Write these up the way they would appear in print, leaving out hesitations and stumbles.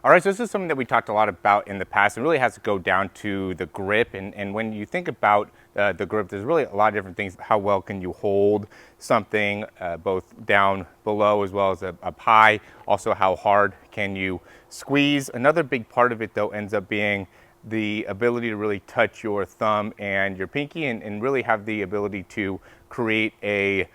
All right, so this is something that we talked a lot about in the past. It really has to go down to the grip. And when you think about the grip, there's really a lot of different things. How well can you hold something both down below as well as up high? Also, how hard can you squeeze? Another big part of it, though, ends up being the ability to really touch your thumb and your pinky and really have the ability to create a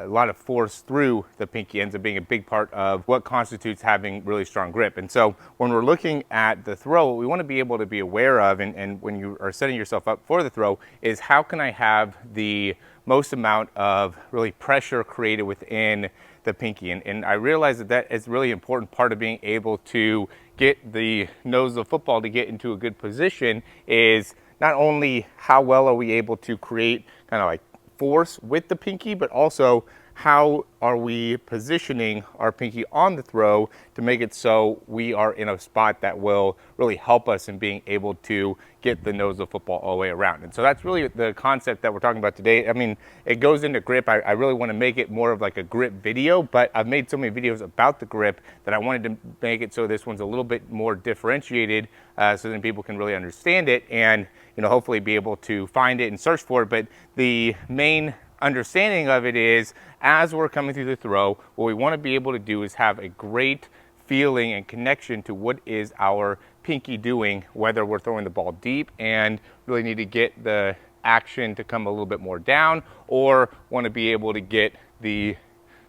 lot of force through the pinky. Ends up being a big part of what constitutes having really strong grip. And so when we're looking at the throw, what we want to be able to be aware of, and when you are setting yourself up for the throw, is how can I have the most amount of really pressure created within the pinky. And I realize that that is a really important part of being able to get the nose of the football to get into a good position, is not only how well are we able to create kind of like force with the pinky, but also how are we positioning our pinky on the throw to make it so we are in a spot that will really help us in being able to get the nose of the football all the way around. And so that's really the concept that we're talking about today. I mean, it goes into grip. I really want to make it more of like a grip video, but I've made so many videos about the grip that I wanted to make it so this one's a little bit more differentiated, so then people can really understand it and, you know, hopefully be able to find it and search for it. But the main understanding of it is, as we're coming through the throw, what we want to be able to do is have a great feeling and connection to what is our pinky doing, whether we're throwing the ball deep and really need to get the action to come a little bit more down, or want to be able to get the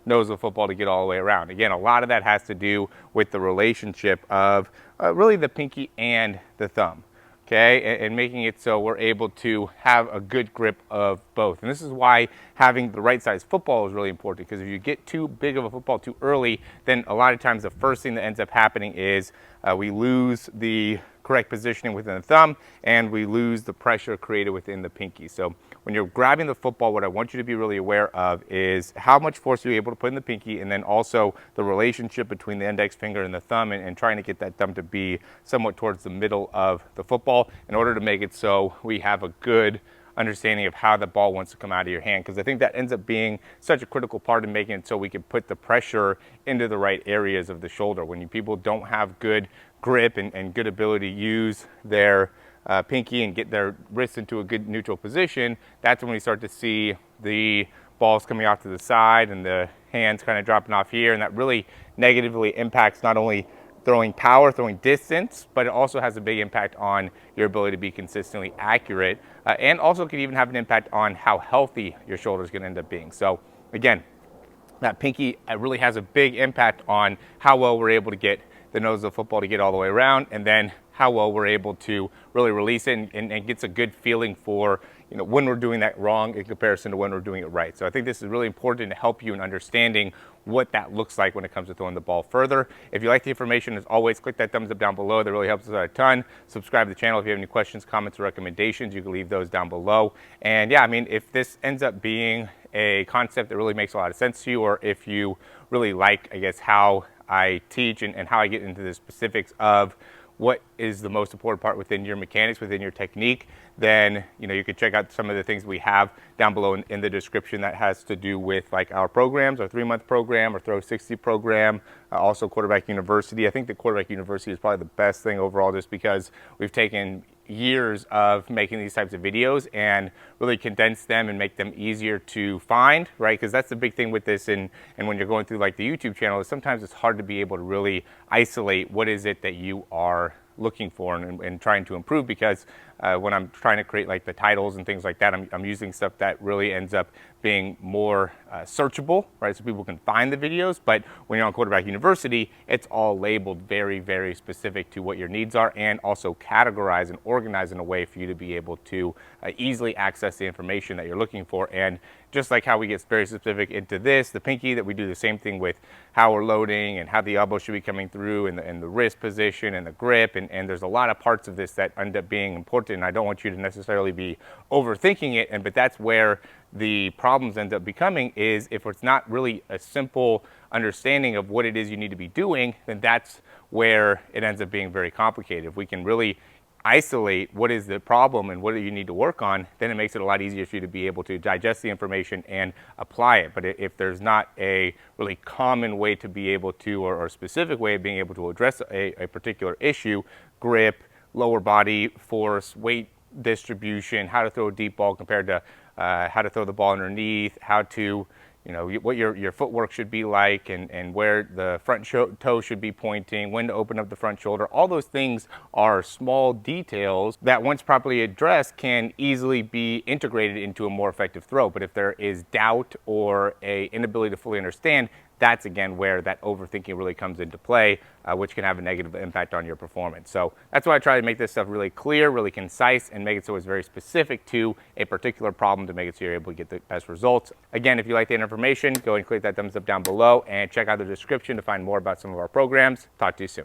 nose of football to get all the way around. Again, a lot of that has to do with the relationship of really the pinky and the thumb. Okay, and making it so we're able to have a good grip of both. And this is why having the right size football is really important, because if you get too big of a football too early, then a lot of times the first thing that ends up happening is we lose the correct positioning within the thumb and we lose the pressure created within the pinky. So when you're grabbing the football, what I want you to be really aware of is how much force you're able to put in the pinky, and then also the relationship between the index finger and the thumb, and trying to get that thumb to be somewhat towards the middle of the football in order to make it so we have a good understanding of how the ball wants to come out of your hand, because I think that ends up being such a critical part of making it so we can put the pressure into the right areas of the shoulder. When people don't have good grip and good ability to use their pinky and get their wrists into a good neutral position, that's when we start to see the balls coming off to the side and the hands kind of dropping off here, and that really negatively impacts not only throwing power, throwing distance, but it also has a big impact on your ability to be consistently accurate, and also can even have an impact on how healthy your shoulder is going to end up being. So again, that pinky really has a big impact on how well we're able to get the nose of the football to get all the way around, and then how well we're able to really release it and gets a good feeling for, you know, when we're doing that wrong in comparison to when we're doing it right. So I think this is really important to help you in understanding what that looks like when it comes to throwing the ball further. If you like the information, as always, click that thumbs up down below. That really helps us out a ton. Subscribe to the channel. If you have any questions, comments, or recommendations, you can leave those down below. And yeah, I mean, if this ends up being a concept that really makes a lot of sense to you, or if you really like, I guess, how I teach and how I get into the specifics of what is the most important part within your mechanics, within your technique, then, you know, you can check out some of the things we have down below in the description that has to do with like our programs, our 3-month program, our Throw 60 program, also Quarterback University. I think the Quarterback University is probably the best thing overall, just because we've taken years of making these types of videos and really condense them and make them easier to find, right? Because that's the big thing with this, and when you're going through like the YouTube channel, is sometimes it's hard to be able to really isolate what is it that you are looking for and trying to improve, because when I'm trying to create like the titles and things like that, I'm using stuff that really ends up being more searchable, right? So people can find the videos. But when you're on Quarterback University, it's all labeled very, very specific to what your needs are, and also categorized and organized in a way for you to be able to easily access the information that you're looking for. And just like how we get very specific into this, the pinky, that we do the same thing with how we're loading and how the elbow should be coming through, and the wrist position and the grip. And there's a lot of parts of this that end up being important. And I don't want you to necessarily be overthinking it. But that's where the problems end up becoming, is if it's not really a simple understanding of what it is you need to be doing, then that's where it ends up being very complicated. If we can really isolate what is the problem and what do you need to work on, then it makes it a lot easier for you to be able to digest the information and apply it. But if there's not a really common way to be able to, or specific way of being able to address a particular issue, grip, lower body force, weight distribution, how to throw a deep ball compared to how to throw the ball underneath, how to, what your footwork should be like, and where the front toe should be pointing, when to open up the front shoulder. All those things are small details that, once properly addressed, can easily be integrated into a more effective throw. But if there is doubt or a inability to fully understand, that's again where that overthinking really comes into play, which can have a negative impact on your performance. So that's why I try to make this stuff really clear, really concise, and make it so it's very specific to a particular problem to make it so you're able to get the best results. Again, if you like the information, go and click that thumbs up down below and check out the description to find more about some of our programs. Talk to you soon.